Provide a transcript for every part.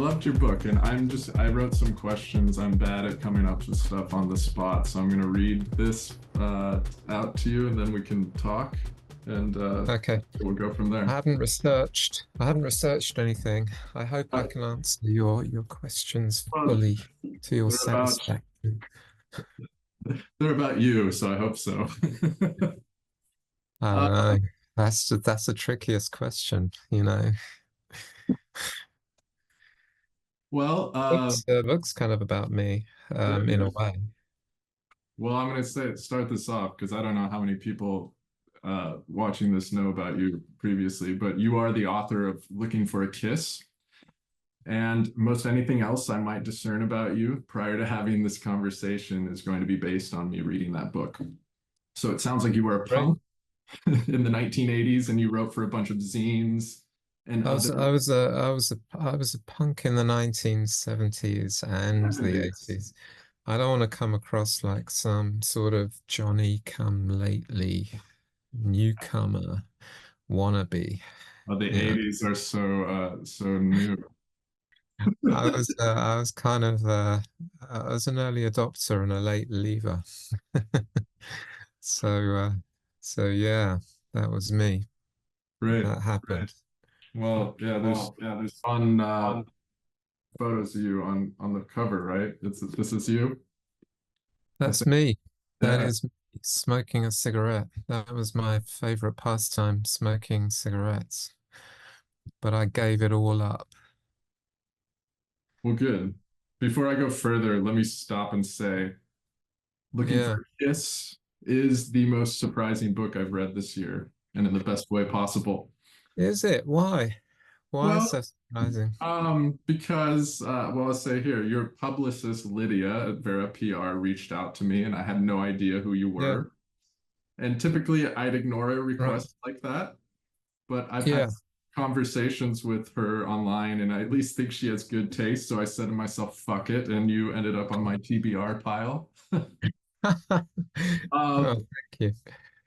loved your book, and I wrote some questions. I'm bad at coming up with stuff on the spot, so I'm going to read this out to you, and then we can talk, and Okay. we'll go from there. I haven't researched anything. I hope I Uh, can answer your questions well, fully to your they're about satisfaction. they're about you, so I hope so. I uh, don't know. That's the trickiest question, you know. well, Book's kind of about me, very in a good. way. Well, I'm going to start this off because I don't know how many people watching this know about you previously, but you are the author of Looking for a Kiss. And most anything else I might discern about you prior to having this conversation is going to be based on me reading that book. So it sounds like you were a Right. punk in the 1980s and you wrote for a bunch of zines and other. I was a punk in the 1970s and the 80s. I don't want to come across like some sort of Johnny come lately newcomer wannabe. Oh, the You know, 80s are so new. I was kind of I was an early adopter and a late leaver. So so yeah, that was me. Great. That happened. Well, yeah, there's fun photos of you on the cover, right? This is you. I That's think. me. That Yeah. is me smoking a cigarette. That was my favorite pastime, smoking cigarettes. But I gave it all up. Well, good. Before I go further, let me stop and say, Looking Yeah. for a Kiss is the most surprising book I've read this year, and in the best way possible. Is it? Why? Why Well, so surprising? because well, I'll say here, your publicist Lydia at Vera PR reached out to me, and I had no idea who you Yeah. were. And typically, I'd ignore a Right. request like that, but I've had Yeah. conversations with her online, and I at least think she has good taste. So I said to myself, "Fuck it," and you ended up on my TBR pile. Oh, Um, thank you.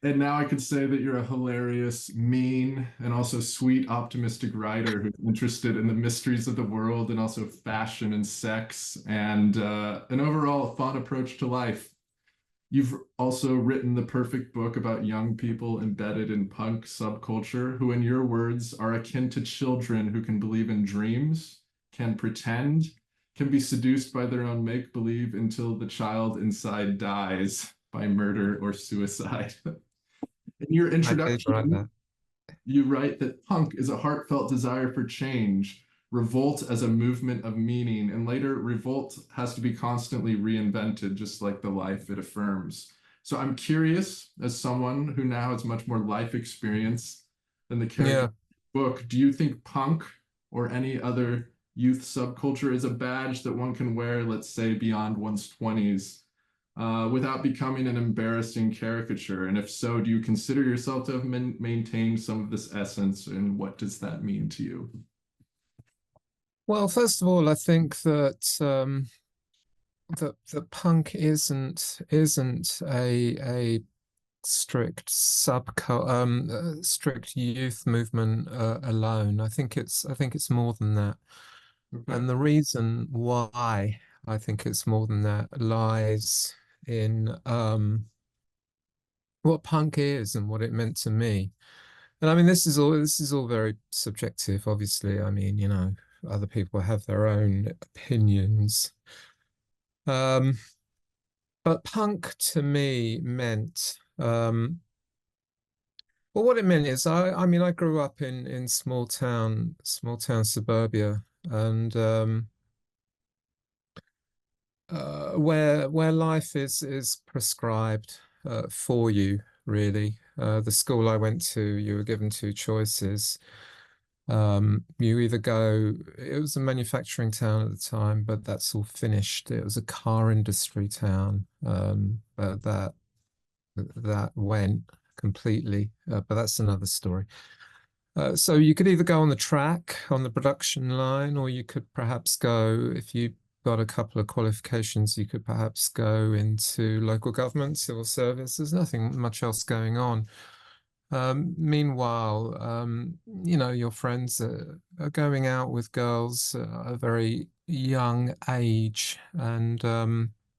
and now I could say that you're a hilarious, mean, and also sweet, optimistic writer who's interested in the mysteries of the world and also fashion and sex and an overall fun approach to life. You've also written the perfect book about young people embedded in punk subculture who, in your words, are akin to children who can believe in dreams, can pretend, can be seduced by their own make believe until the child inside dies by murder or suicide. In your I did write introduction, that. you write that punk is a heartfelt desire for change, revolt as a movement of meaning, and later revolt has to be constantly reinvented, just like the life it affirms. So I'm curious, as someone who now has much more life experience than the character Yeah. in the book, do you think punk or any other youth subculture is a badge that one can wear, let's say, beyond one's 20s? Without becoming an embarrassing caricature? And if so, do you consider yourself to have maintained some of this essence, and what does that mean to you? Well, first of all, I think that that punk isn't a strict strict youth movement alone. I think it's more than that. Okay. And the reason why I think it's more than that lies in what punk is and what it meant to me. And I mean, this is all very subjective, obviously. I mean, you know, other people have their own opinions. Um, but punk to me meant well, what it meant is I mean, I grew up in small town suburbia, and where life is prescribed for you, really. The school I went to, you were given two choices. You either go, it was a manufacturing town at the time, but that's all finished. It was a car industry town, but that went completely. But that's another story. So you could either go on the track, on the production line, or you could perhaps go, if you got a couple of qualifications, you could perhaps go into local government, civil service. There's nothing much else going on. Meanwhile, your friends are going out with girls at a very young age, and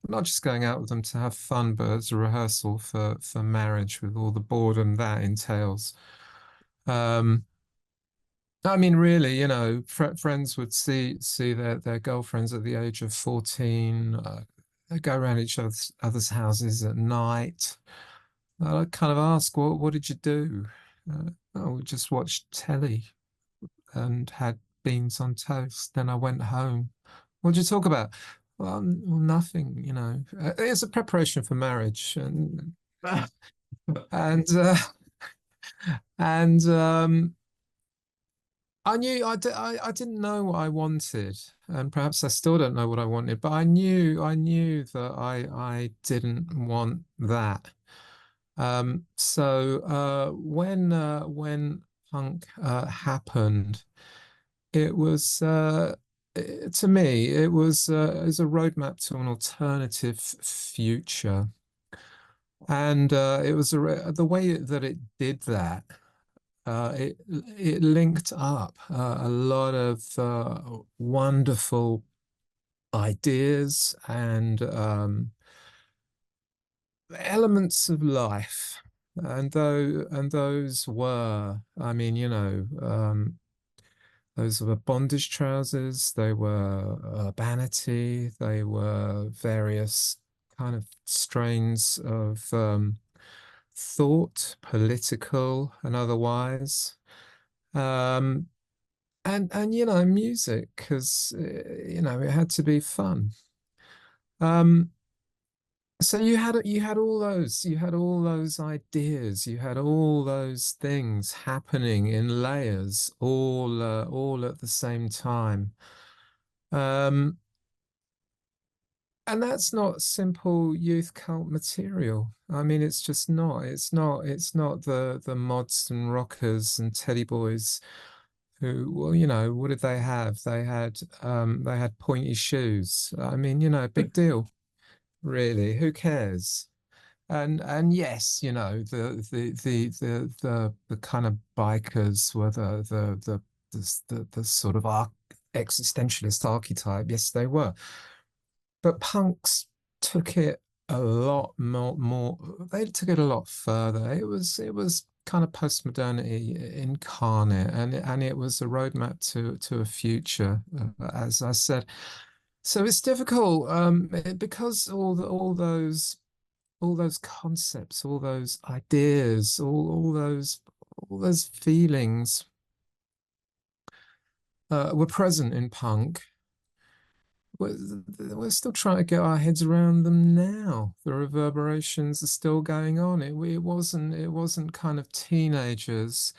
not just going out with them to have fun, but as a rehearsal for marriage with all the boredom that entails. Um, I mean, really, friends would see their girlfriends at the age of 14. They go around each other's houses at night. I kind of ask, what did you do? Oh, we just watched telly and had beans on toast. Then I went home. What did you talk about? Well, nothing, It's a preparation for marriage, and and I didn't know what I wanted, and perhaps I still don't know what I wanted, but I knew that I didn't want that. When punk happened, it was to me it was a roadmap to an alternative future, and it was the way that it did that. It linked up a lot of wonderful ideas and elements of life. And those were, I mean, those were bondage trousers, they were urbanity, they were various kind of strains of thought, political and otherwise. Um, and music, because it had to be fun. Um, so you had all those ideas, you had all those things happening in layers, all at the same time. Um, and that's not simple youth cult material. I mean, it's just not. It's not the mods and rockers and teddy boys who, well, what did they have? They had pointy shoes. I mean, big deal, really. Who cares? And yes, the kind of bikers were the sort of arch existentialist archetype. Yes, they were. But punks took it a lot more. They took it a lot further. It was kind of postmodernity incarnate, and it was a roadmap to a future, as I said. So it's difficult, because all those concepts, all those ideas, all those feelings were present in punk. We're still trying to get our heads around them now. The reverberations are still going on. It wasn't kind of teenagers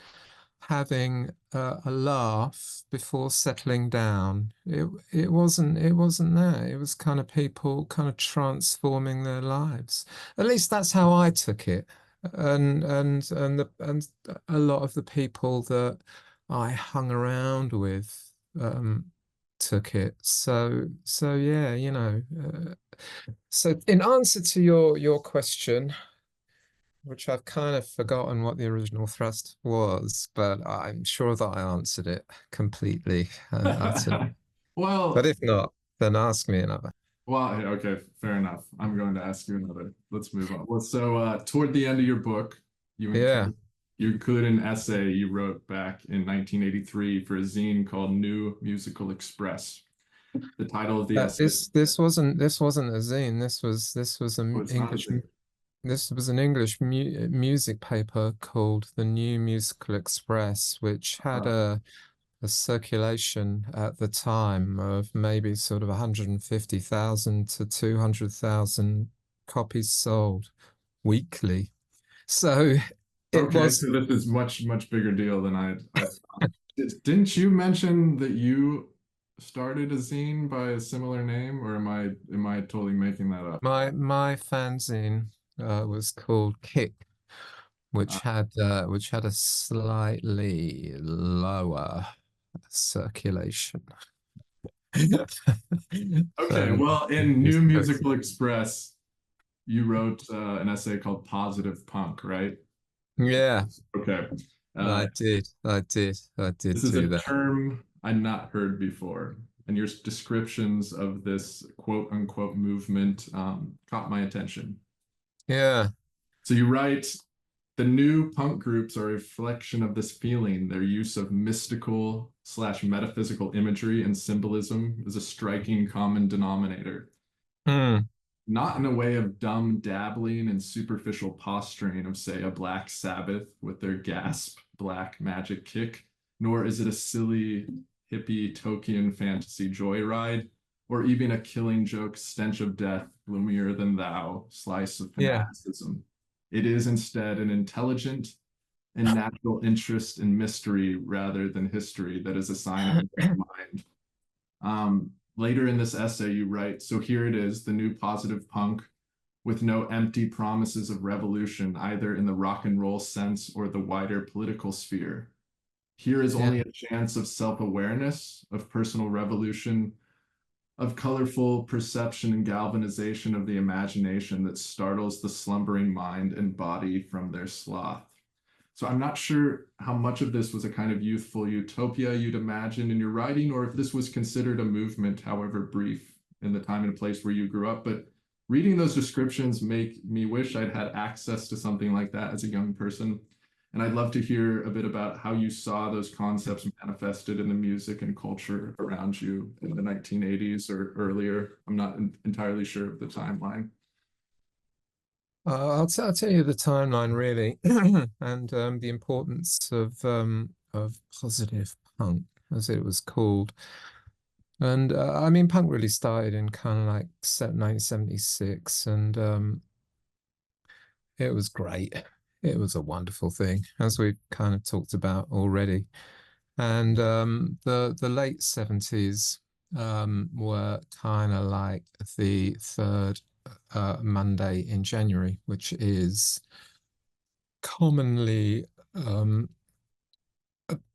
having a laugh before settling down. It wasn't that. It was kind of people kind of transforming their lives. At least that's how I took it. And a lot of the people that I hung around with took it. So yeah, so in answer to your question, which I've kind of forgotten what the original thrust was, but I'm sure that I answered it completely and utterly. But Well, if not, then ask me another. well, yeah, okay, fair enough. I'm going to ask you another. Let's move on. Well, so toward the end of your book, you Yeah. include you include an essay you wrote back in 1983 for a zine called New Musical Express. The title of the essay This wasn't a zine. This was an was not a English zine. this was an English music paper called the New Musical Express, which had Uh, a circulation at the time of maybe sort of 150,000 to 200,000 copies sold weekly. So it okay, was so this is much, much bigger deal than I thought. Didn't you mention that you started a zine by a similar name, or am I totally making that up? my fanzine was called Kick, Uh, which had a slightly lower circulation okay, than well, in New music. Musical Express, you wrote an essay called Positive Punk, right? Yeah, Okay. Uh, I did this is do a that. term I not heard before, and your descriptions of this quote unquote movement caught my attention. Yeah, So you write, the new punk groups are a reflection of this feeling. Their use of mystical slash metaphysical imagery and symbolism is a striking common denominator. mm, Not in a way of dumb dabbling and superficial posturing of, say, a Black Sabbath with their gasp black magic kick, nor is it a silly hippie Tolkien fantasy joyride, or even a killing joke stench of death, gloomier than thou, slice of yeah. fanaticism. It is instead an intelligent and natural interest in mystery rather than history that is a sign of a great mind. Later in this essay, you write, so here it is, the new positive punk with no empty promises of revolution, either in the rock and roll sense or the wider political sphere. Here is Yeah. only a chance of self awareness, of personal revolution, of colorful perception and galvanization of the imagination that startles the slumbering mind and body from their sloth. So I'm not sure how much of this was a kind of youthful utopia you'd imagine in your writing, or if this was considered a movement, however brief, in the time and place where you grew up. But reading those descriptions make me wish I'd had access to something like that as a young person. And I'd love to hear a bit about how you saw those concepts manifested in the music and culture around you in the 1980s or earlier. I'm not entirely sure of the timeline. I'll tell you the timeline really, and the importance of positive punk, as it was called. And I mean, punk really started in kind of like 1976, and it was great. It was a wonderful thing, as we kind of talked about already. And the late 70s were kind of like the third Monday in January, which is commonly um,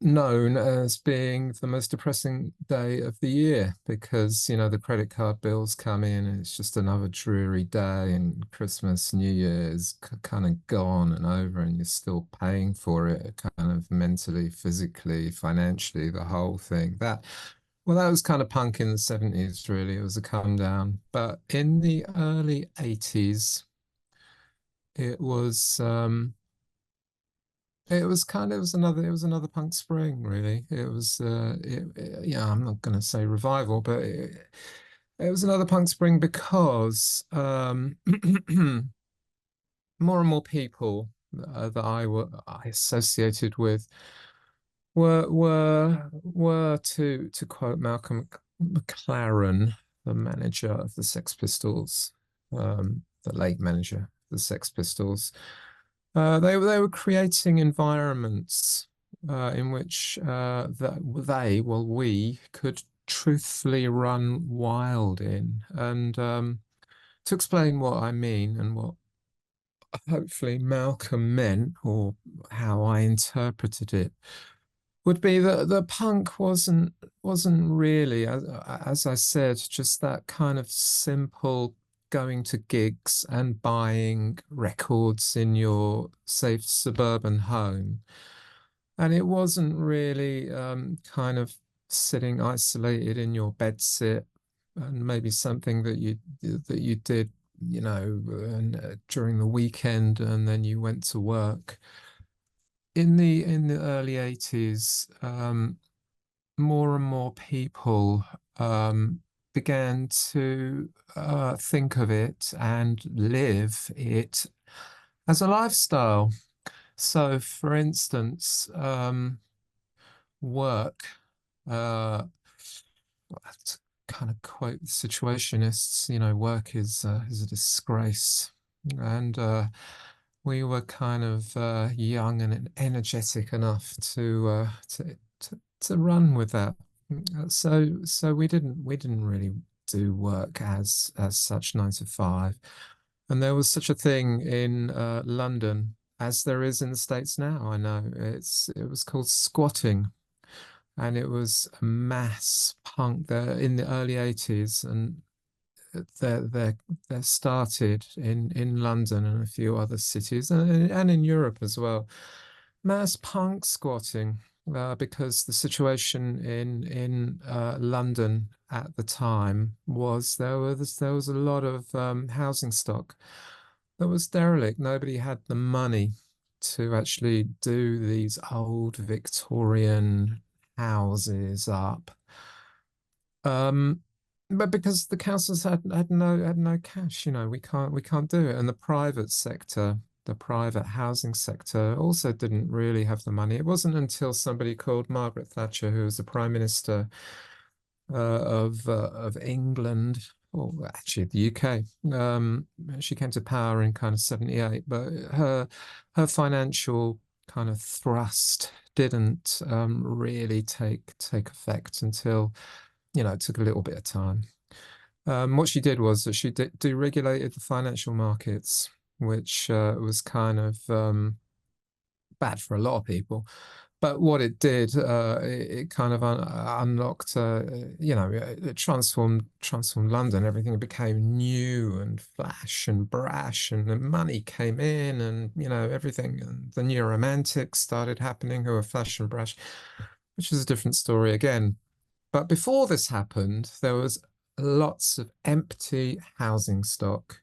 known as being the most depressing day of the year because, you know, the credit card bills come in and it's just another dreary day, and Christmas, New Year's kind of gone and over, and you're still paying for it kind of mentally, physically, financially, the whole thing. Well, that was kind of punk in the 70s, really. It was a come down. But in the early 80s, it was it was another punk spring, really. Yeah, I'm not going to say revival, but it was another punk spring because more and more people that I associated with were to quote Malcolm McLaren, the manager of the Sex Pistols, the late manager of the Sex Pistols. They were creating environments in which we could truthfully run wild in. And to explain what I mean and what hopefully Malcolm meant, or how I interpreted it, would be that the punk wasn't really, as I said, just that kind of simple going to gigs and buying records in your safe suburban home. And it wasn't really kind of sitting isolated in your bedsit and maybe something that you did, you know, during the weekend and then you went to work. In the early 80s, more and more people began to think of it and live it as a lifestyle. So, for instance, work, uh, to kind of quote the Situationists, you know, work is a disgrace, and we were kind of young and energetic enough to run with that. So we didn't really do work as such 9 to 5, and there was such a thing in London as there is in the States now. I know it was called squatting, and it was a mass punk there in the early 80s, and they're they're started in London and a few other cities and in Europe as well. Mass punk squatting, because the situation in London at the time was there was a lot of housing stock that was derelict. Nobody had the money to actually do these old Victorian houses up. Um, but because the councils had no cash, we can't do it. And the private sector, the private housing sector, also didn't really have the money. It wasn't until somebody called Margaret Thatcher, who was the Prime Minister of England, or actually the UK. She came to power in kind of 78, but her financial kind of thrust didn't really take effect until it took a little bit of time. What she did was that she deregulated the financial markets, which was kind of bad for a lot of people. But what it did, it kind of unlocked, it transformed London. Everything became new and flash and brash, and the money came in, and everything. And the new romantics started happening, who were flash and brash, which is a different story again. But before this happened, there was lots of empty housing stock.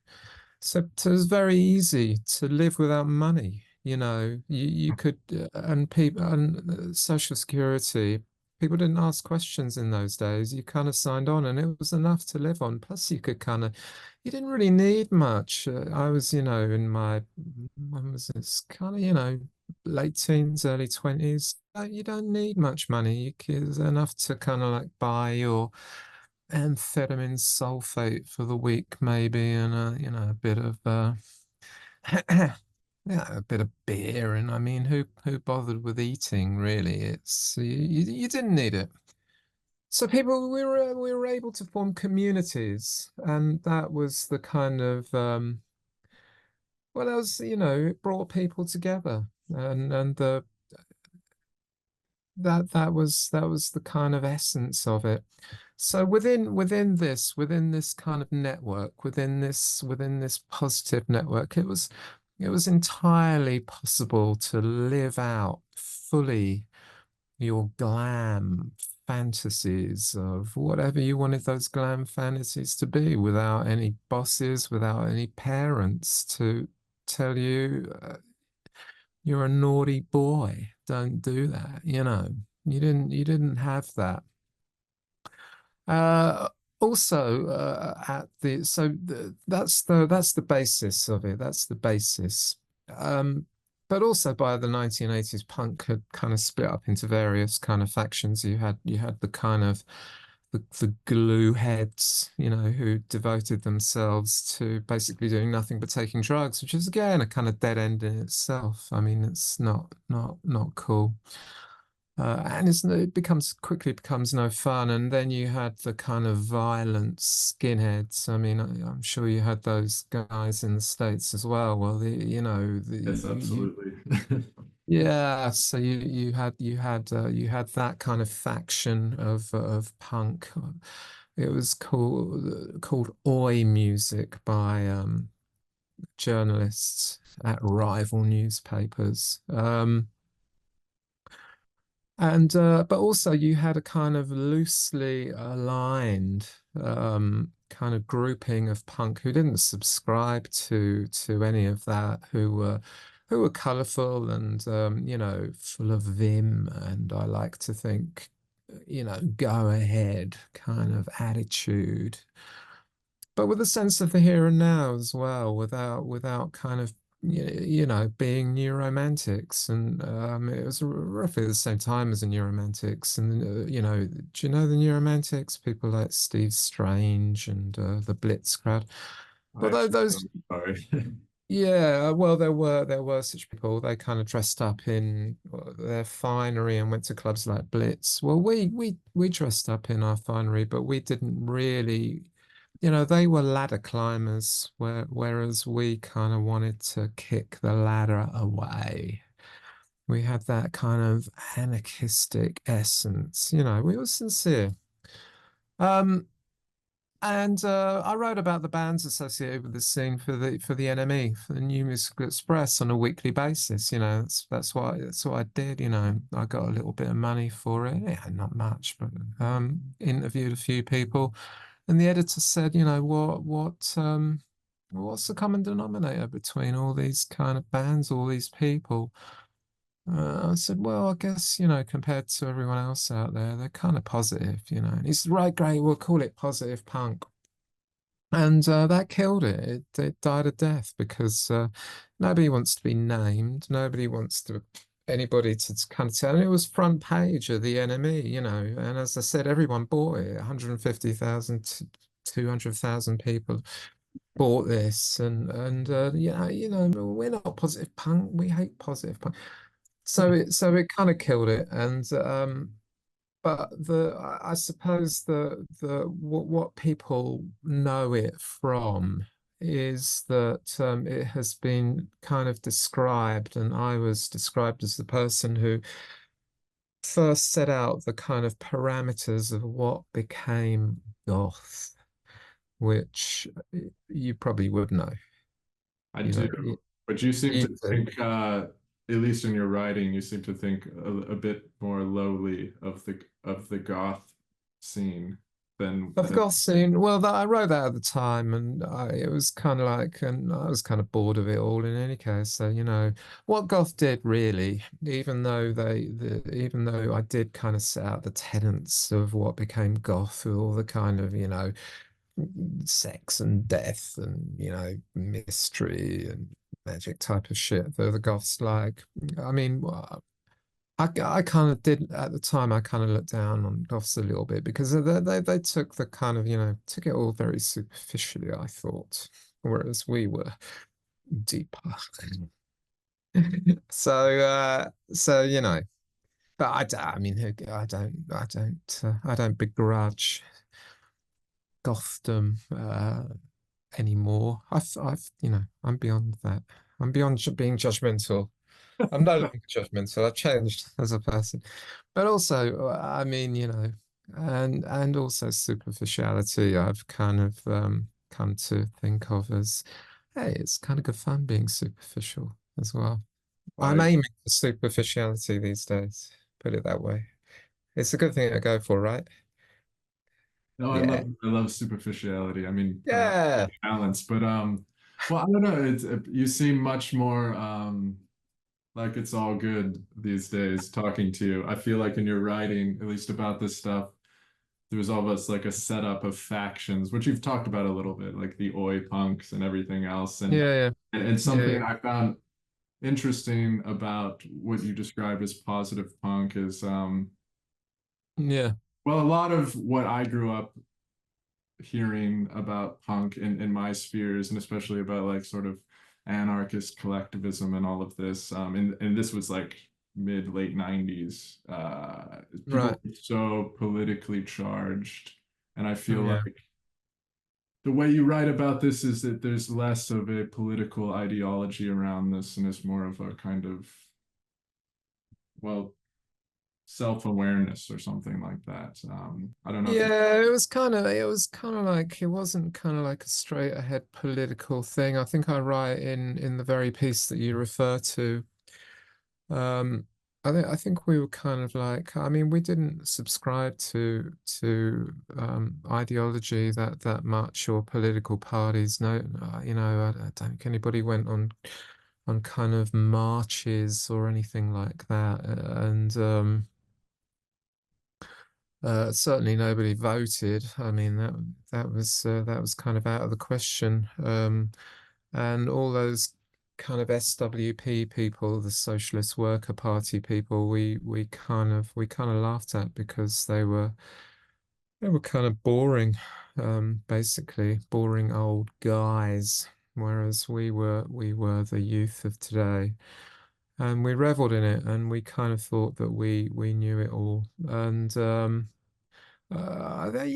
So it was very easy to live without money. You could, and people and Social Security, people didn't ask questions in those days. You kind of signed on and it was enough to live on. Plus you could you didn't really need much. I was, when was this kind of, late teens, early 20s. You don't need much money. It's enough to kind of like buy your amphetamine sulfate for the week, maybe, and a bit of yeah, a bit of beer. And I mean, who bothered with eating really? You didn't need it. So people we were able to form communities, and that was the kind of well, that was it brought people together, and the that was the kind of essence of it. So within this kind of network, within this positive network, it was entirely possible to live out fully your glam fantasies of whatever you wanted those glam fantasies to be, without any bosses, without any parents to tell you you're a naughty boy, don't do that. You didn't have that. Uh, Also, at the so that's the basis of it. That's the basis. Um, but also by the 1980s, punk had kind of split up into various kind of factions. You had the kind of the glue heads, who devoted themselves to basically doing nothing but taking drugs, which is again a kind of dead end in itself. I mean, it's not cool. And it quickly becomes no fun. And then you had the kind of violent skinheads. I mean, I'm sure you had those guys in the States as well. Well, Yes, absolutely. yeah. So you had that kind of faction of punk. It was called Oi music by journalists at rival newspapers. And but also you had a kind of loosely aligned kind of grouping of punk who didn't subscribe to any of that, who were colourful and full of vim, and I like to think, go ahead kind of attitude, but with a sense of the here and now as well, without kind of being new romantics. And it was roughly the same time as the new romantics. And do you know the new romantics? People like Steve Strange and the Blitz crowd. I But actually those, don't. Sorry. yeah, well, there were such people. They kind of dressed up in their finery and went to clubs like Blitz. Well, we dressed up in our finery, but we didn't really, they were ladder climbers, whereas we kind of wanted to kick the ladder away. We had that kind of anarchistic essence. We were sincere. Um, And I wrote about the bands associated with the scene for the NME, for the New Musical Express on a weekly basis. You know, that's what I did. You know, I got a little bit of money for it. Yeah, not much, but interviewed a few people, and the editor said, you know, what's the common denominator between all these kind of bands, all these people? I said, well, I guess, you know, compared to everyone else out there, they're kind of positive, you know. And he said, right, great, we'll call it positive punk. And that killed it. It died a death because nobody wants to be named. Nobody wants to anybody to kind of tell. And it was front page of the NME, you know. And as I said, everyone bought it. 150,000 to 200,000 people bought this. And yeah, you know, we're not positive punk. We hate positive punk. So it kind of killed it. And but I suppose the what people know it from is that it has been kind of described, and I was described as the person who first set out the kind of parameters of what became goth, which you probably would know. I You do, know, but you seem you to do. think, at least in your writing, you seem to think a bit more lowly of the goth scene Of than course, scene. Well, I wrote that at the time, and it was kind of like, and I was kind of bored of it all in any case. So, you know, what goth did really, even though I did kind of set out the tenets of what became goth, with all the kind of, you know, sex and death and, you know, mystery and magic type of shit that the goths like. I mean, I kind of did at the time. I kind of looked down on goths a little bit because they took the kind of, you know, took it all very superficially, I thought, whereas we were deeper. So you know, but I mean, I don't begrudge gothdom anymore. You know, I'm beyond that. I'm beyond being judgmental. I'm no longer judgmental. I've changed as a person, but also, I mean, you know, and also superficiality. I've kind of come to think of as, hey, it's kind of good fun being superficial as well. I'm I aiming for superficiality these days. Put it that way. It's a good thing to go for, right? no, Yeah. I love superficiality. I mean, Yeah. balance, but well, I don't know. You seem much more like it's all good these days talking to you. I feel like in your writing, at least about this stuff, there was almost like a setup of factions, which you've talked about a little bit, like the oi punks and everything else, Yeah. and Yeah. something Yeah. I found interesting about what you described as positive punk is Yeah. well, a lot of what I grew up hearing about punk in my spheres, and especially about like sort of anarchist collectivism and all of this. And this was like mid late 90s. People Right. were so politically charged, and I feel Yeah. like the way you write about this is that there's less of a political ideology around this, and it's more of a kind of, well, self-awareness or something like that. I don't know if you. Yeah, it was kind of like it wasn't kind of like a straight ahead political thing. I think I write in the very piece that you refer to. Um, I think we were kind of like, I mean, we didn't subscribe to ideology that much or political parties. No, you know, I don't think anybody went on kind of marches or anything like that. And certainly nobody voted. I mean, that was kind of out of the question. And all those kind of SWP people, the Socialist Worker Party people, we kind of laughed at because they were kind of boring, basically boring old guys, whereas we were the youth of today. And we reveled in it, and we kind of thought that we knew it all. And you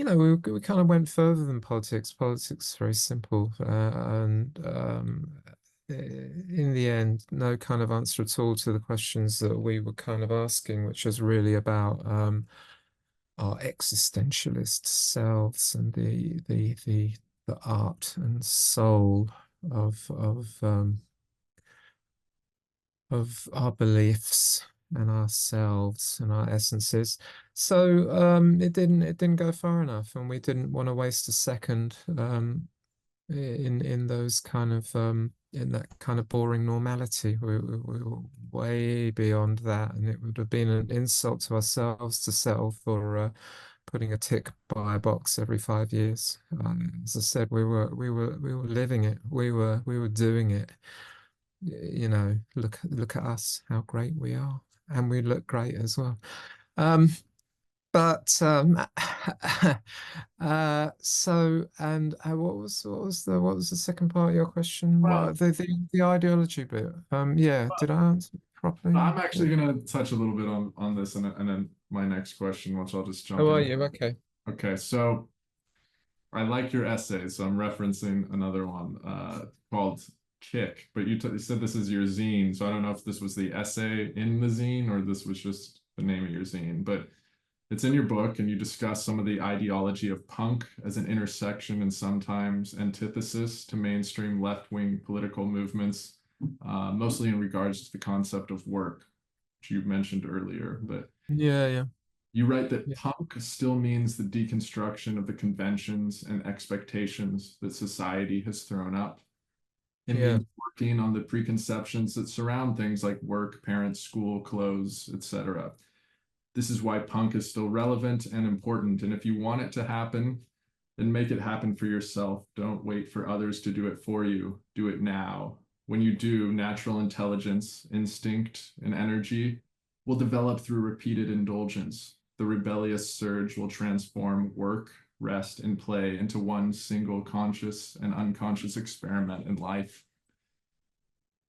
know, we kind of went further than politics. Politics is very simple, and in the end, no kind of answer at all to the questions that we were kind of asking, which was really about our existentialist selves and the art and soul of our beliefs and ourselves and our essences. So it didn't go far enough, and we didn't want to waste a second in those kind of in that kind of boring normality. We were way beyond that, and it would have been an insult to ourselves to settle for putting a tick by a box every 5 years. As I said, we were living it. We were doing it. You know, look at us, how great we are, and we look great as well. Um, but and what was the second part of your question? Well, What the ideology bit? Yeah, did I answer it properly? I'm actually going to touch a little bit on this and then my next question, which I'll just How jump are in. you? Okay. Okay, so I like your essay, so I'm referencing another one called Kick, but you said this is your zine, so I don't know if this was the essay in the zine or this was just the name of your zine, but it's in your book and you discuss some of the ideology of punk as an intersection and sometimes antithesis to mainstream left-wing political movements, mostly in regards to the concept of work, which you mentioned earlier, but Yeah, yeah, you write that yeah, punk still means the deconstruction of the conventions and expectations that society has thrown up. It yeah, means working on the preconceptions that surround things like work, parents, school, clothes, etc. This is why punk is still relevant and important. And if you want it to happen, then make it happen for yourself. Don't wait for others to do it for you. Do it now. When you do, natural intelligence, instinct, and energy will develop through repeated indulgence. The rebellious surge will transform work, rest, and play into one single conscious and unconscious experiment in life.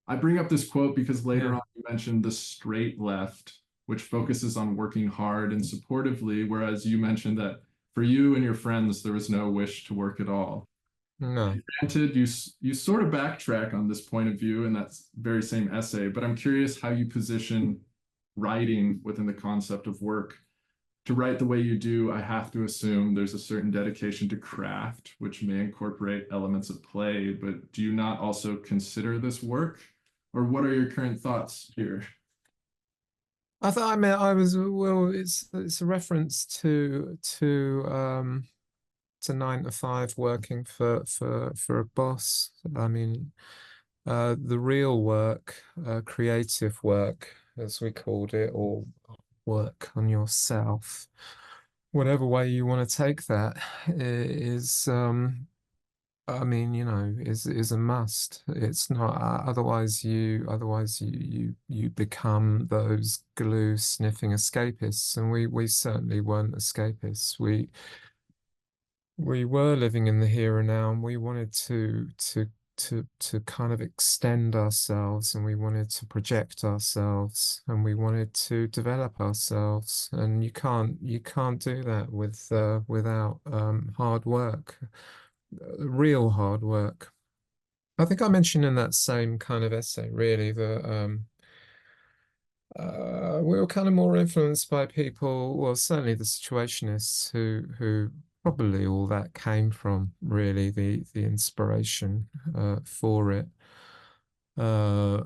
I bring up this quote because yeah. later on you mentioned the straight left, which focuses on working hard and supportively, whereas you mentioned that for you and your friends, there was no wish to work at all. No. Granted, you sort of backtrack on this point of view in that very same essay, but I'm curious how you position writing within the concept of work. To write the way you do, I have to assume there's a certain dedication to craft, which may incorporate elements of play, but do you not also consider this work? Or what are your current thoughts here? I thought I meant I was well. It's a reference to 9 to 5 working for a boss. I mean, the real work, creative work, as we called it, or work on yourself, whatever way you want to take that, is I mean, is a must. It's not otherwise you become those glue sniffing escapists, and we certainly weren't escapists. We were living in the here and now, and we wanted to kind of extend ourselves, and we wanted to project ourselves, and we wanted to develop ourselves. And you can't do that without hard work, real hard work. I think I mentioned in that same kind of essay, really, that we were kind of more influenced by people, well, certainly the situationists who probably all that came from, really, the inspiration for it. Uh,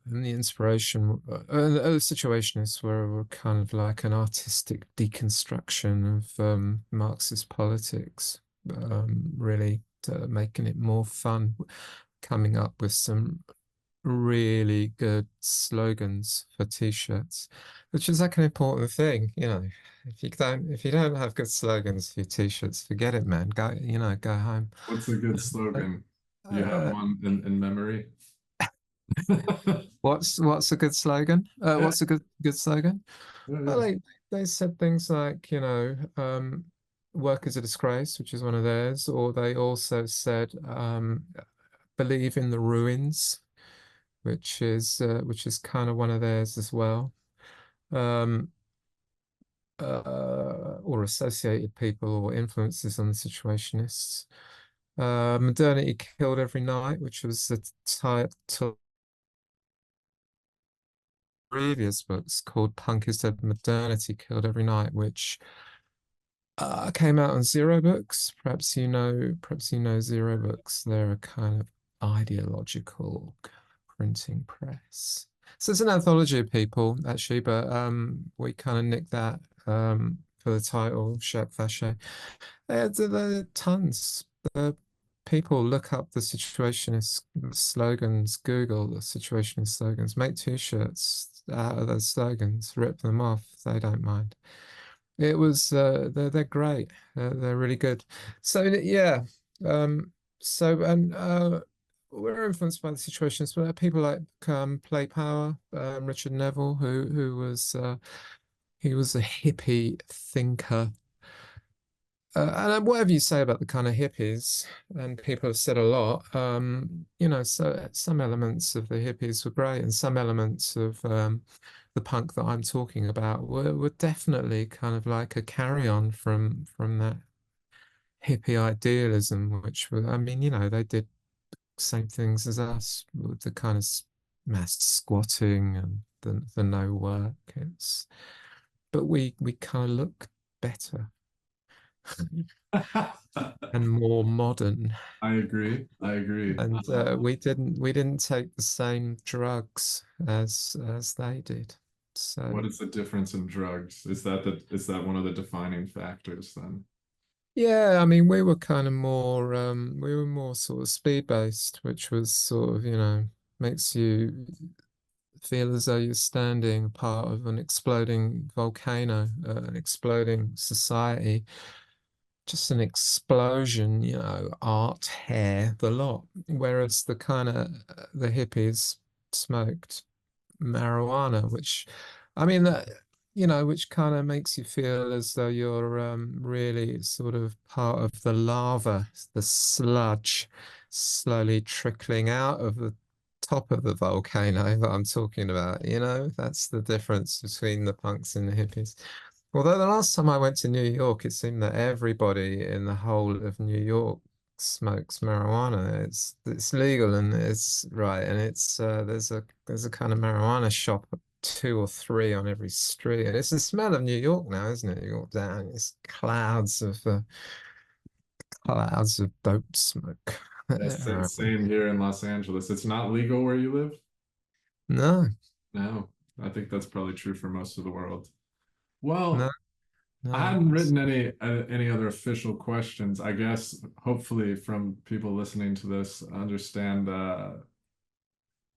and the inspiration, the situationists were kind of like an artistic deconstruction of Marxist politics, really making it more fun, coming up with some really good slogans for t-shirts, which is like an important thing, you know. If you don't have good slogans for your t-shirts, forget it, man. Go home. What's a good Uh, slogan? Do you have uh, one in memory? what's a good slogan? Yeah, What's a good slogan? yeah, Well, yeah. they said things like, work is a disgrace, which is one of theirs, or they also said, believe in the ruins, which is kind of one of theirs as well. Um, or associated people or influences on the situationists. Modernity killed every night, which was the title previous books called Punk is Dead, Modernity Killed Every Night, which Came out on Zero Books. Perhaps you know Zero Books. They're a kind of ideological printing press. So it's an anthology of people, actually, but we kind of nicked that for the title, Chaque Vache. There are tons. People look up the situationist slogans, Google the situationist slogans, make t-shirts out of those slogans, rip them off. They don't mind. It was they're great. They're really good. So yeah, so and we're influenced by the situations, but people like Play Power, Richard Neville, who was he was a hippie thinker. And whatever you say about the kind of hippies, and people have said a lot, you know, so some elements of the hippies were great, and some elements of the punk that I'm talking about were definitely kind of like a carry on from that hippie idealism, which were, I mean, you know, they did same things as us with the kind of mass squatting and the no work. But we kind of look better and more modern. I agree. I agree. And we didn't take the same drugs as they did. What So is the difference in drugs? Is that one of the defining factors then? yeah, I mean we were kind of more we were more sort of speed based, which was sort of, you know, makes you feel as though you're standing part of an exploding volcano, an exploding society, just an explosion, you know, art, hair, the lot. Whereas the kind of the hippies smoked marijuana, which, I mean, that, you know, which kind of makes you feel as though you're really sort of part of the lava, the sludge slowly trickling out of the top of the volcano that I'm talking about. You know, that's the difference between the punks and the hippies. Although the last time I went to New York, it seemed that everybody in the whole of New York smokes marijuana. It's legal and it's right, and it's there's a kind of marijuana shop, two or three on every street, and it's the smell of New York now, isn't it? You walk down, it's clouds of dope smoke. Yes, same here in Los Angeles. It's not legal where you live? No, No, I think that's probably true for most of the world. no, Well, I no. hadn't written any other official questions. I guess hopefully from people listening to this understand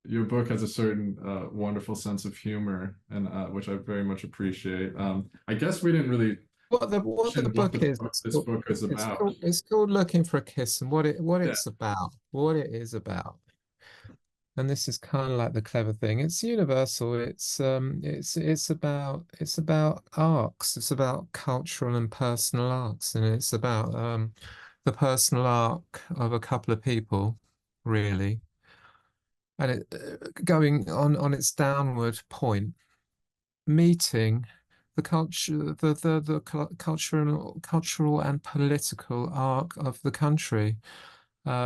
your book has a certain wonderful sense of humor and which I very much appreciate. I guess we didn't really What the mention what book is, this book is about. it's called Looking for a Kiss, and what Yeah. it's about, what it is about. And this is kind of like the clever thing. It's universal. It's about arcs. It's about cultural and personal arcs, and it's about the personal arc of a couple of people, really, and it going on its downward point, meeting the cultural and political arc of the country,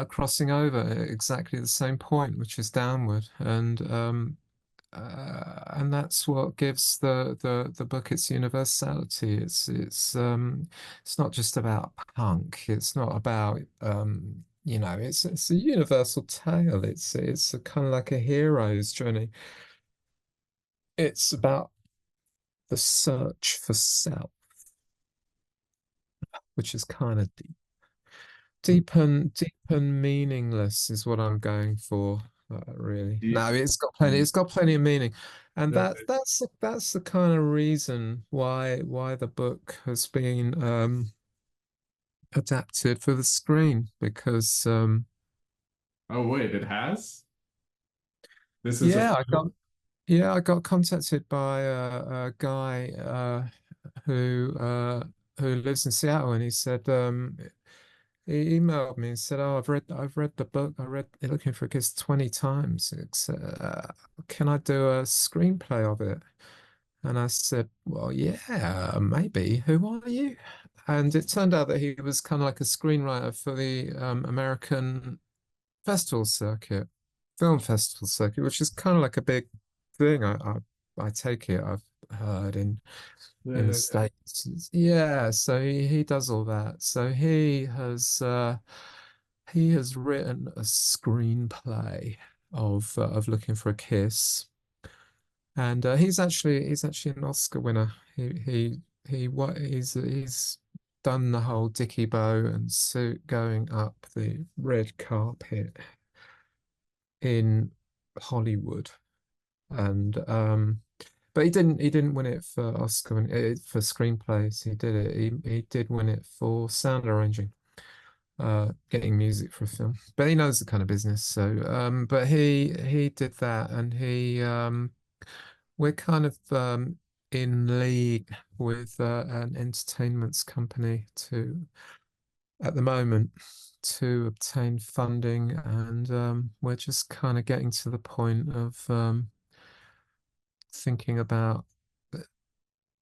crossing over at exactly the same point, which is downward, and that's what gives the book its universality. It's not just about punk. It's not about you know, it's a universal tale. It's a kind of like a hero's journey. It's about the search for self, which is kind of deep and meaningless is what I'm going for, really. Deep. No, it's got plenty of meaning, and Yeah. that's the kind of reason why the book has been adapted for the screen because Oh wait, it has? This is yeah, official? I got contacted by a guy who lives in Seattle, and he said he emailed me and said, "Oh, I've read the book. I read Looking for a Kiss 20 times. Can I do a screenplay of it?" And I said, "Well, yeah, maybe. Who are you?" And it turned out that he was kind of like a screenwriter for the American festival circuit, film festival circuit, which is kind of like a big thing. I take it. I've heard Yeah, in the yeah, yeah. States. Yeah, so he does all that. So he has written a screenplay of Looking for a Kiss, and he's actually an Oscar winner. He's done the whole Dickie bow and suit going up the red carpet in Hollywood, and but he didn't win it for Oscar for screenplays. He did it. He did win it for sound arranging, getting music for a film. But he knows the kind of business. So but he did that, and we're kind of in league with an entertainments company to at the moment to obtain funding, and we're just kind of getting to the point of thinking about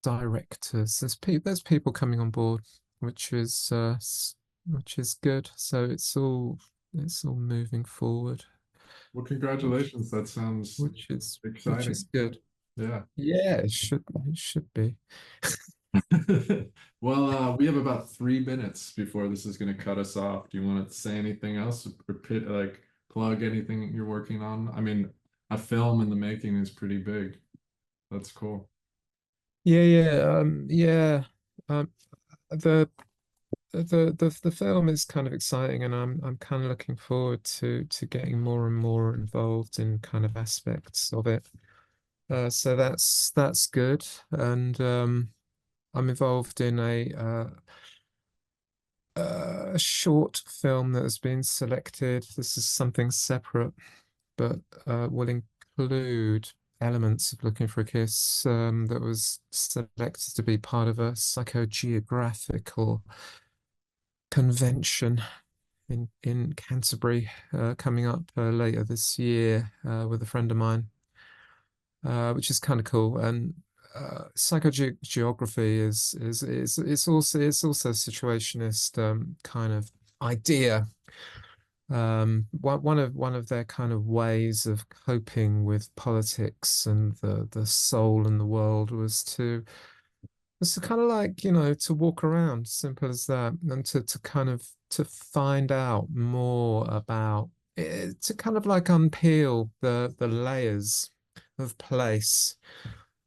directors. There's people coming on board, which is good. So it's all moving forward, Well, which congratulations. That sounds which is exciting. good. Yeah. Yeah, it should be. Well, we have about 3 minutes before this is going to cut us off. Do you want to say anything else or like plug anything you're working on? I mean, a film in the making is pretty big. That's cool. Yeah. Um, the the film is kind of exciting, and I'm kind of looking forward to getting more and more involved in kind of aspects of it. So that's good, and I'm involved in a short film that has been selected. This is something separate, but will include elements of Looking for a Kiss, that was selected to be part of a psychogeographical convention in Canterbury, coming up later this year, with a friend of mine, which is kind of cool. And psychogeography is it's also a situationist kind of idea. One of their kind of ways of coping with politics and the soul and the world was to kind of like, to walk around, simple as that, and to kind of to find out more about it, to kind of like unpeel the layers of place.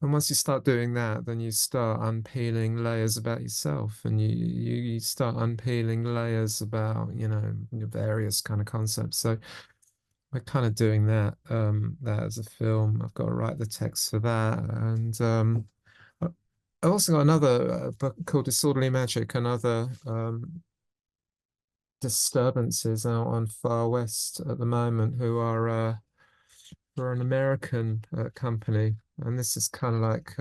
And once you start doing that, then you start unpeeling layers about yourself, and you start unpeeling layers about, your various kind of concepts. So we're kind of doing that as a film. I've got to write the text for that, and I- I've also got another book called Disorderly Magic, and other disturbances out on Far West at the moment, who are an American company, and this is kind of like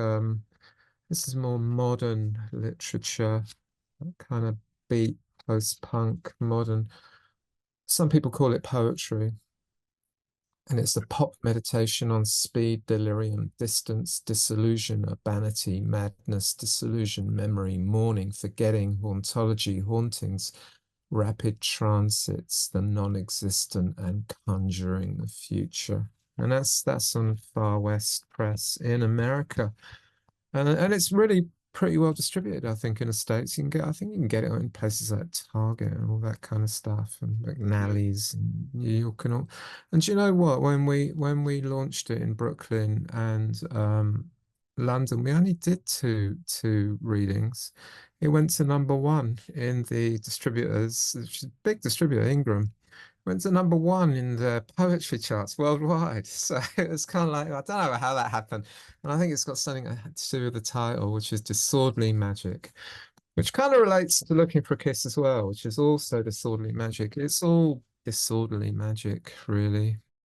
this is more modern literature, kind of beat post-punk modern. Some people call it poetry. And it's a pop meditation on speed, delirium, distance, disillusion, urbanity, madness, disillusion, memory, mourning, forgetting, hauntology, hauntings, rapid transits, the non-existent, and conjuring the future. And that's on Far West Press in America. And it's really pretty well distributed, I think, in the States. I think you can get it in places like Target and all that kind of stuff, and Yeah. McNally's and New York and all. And do you know what? When we launched it in Brooklyn and London, we only did two readings. It went to number one in the distributors, which is a big distributor, Ingram. Went to number one in the poetry charts worldwide. So it was kind of like, I don't know how that happened. And I think it's got something to do with the title, which is Disorderly Magic, which kind of relates to Looking for a Kiss as well, which is also disorderly magic. It's all disorderly magic, really.